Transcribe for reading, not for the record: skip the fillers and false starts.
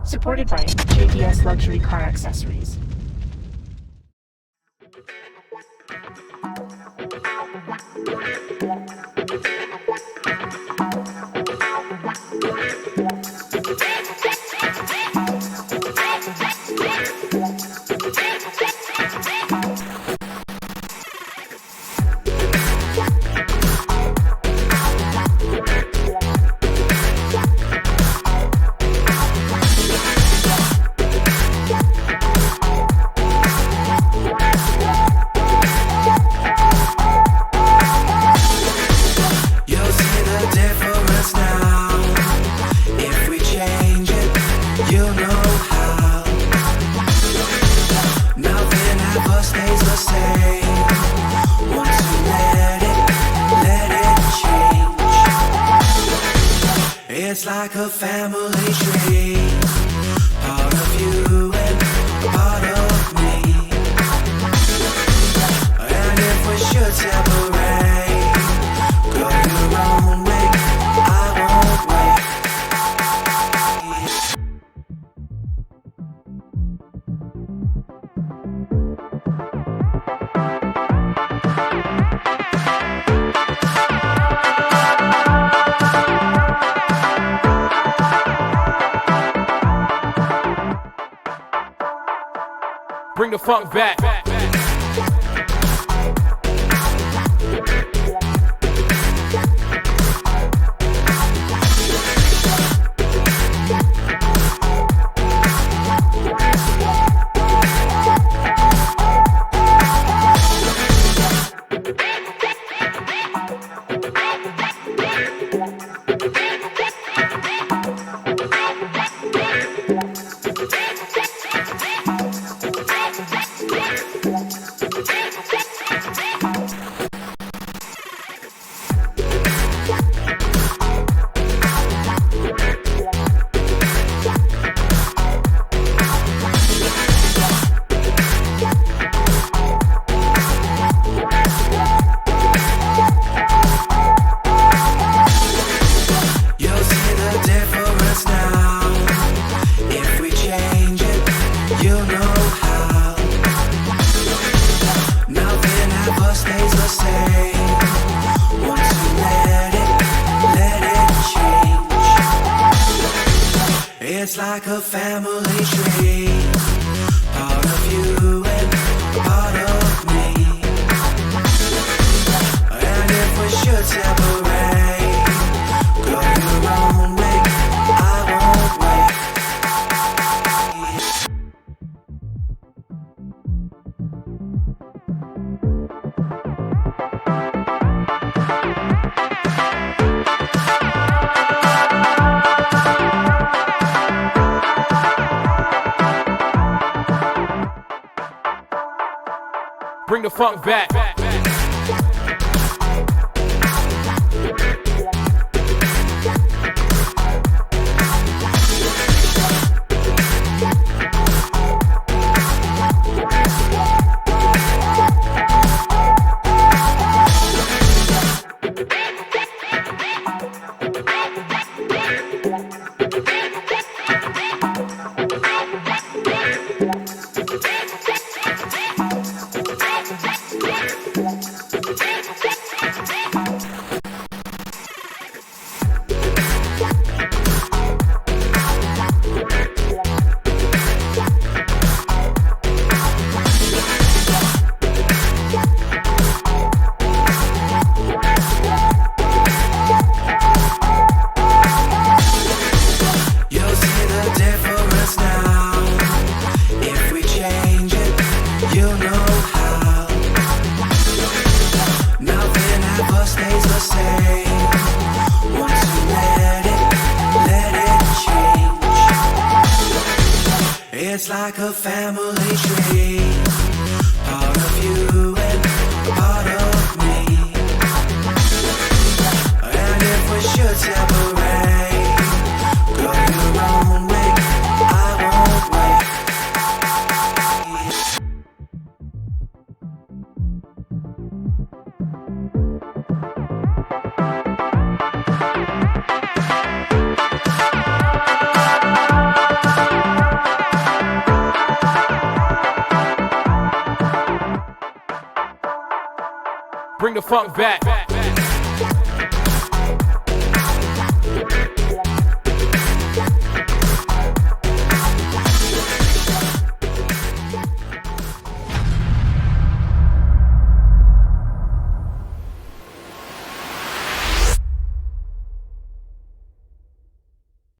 Supported by JDS Luxury Car Accessories. It's like a family tree, part of you and part of me. And if we should separate, go your own way, I won't wait. Bring the funk back. It's like a family tree, part of you and part of me. And if we should separate, go your own way, I won't wait. Bring the funk back. It's like a family tree, part of you and part of me. And if we should separate, go your own way, I won't wait. bring the funk back.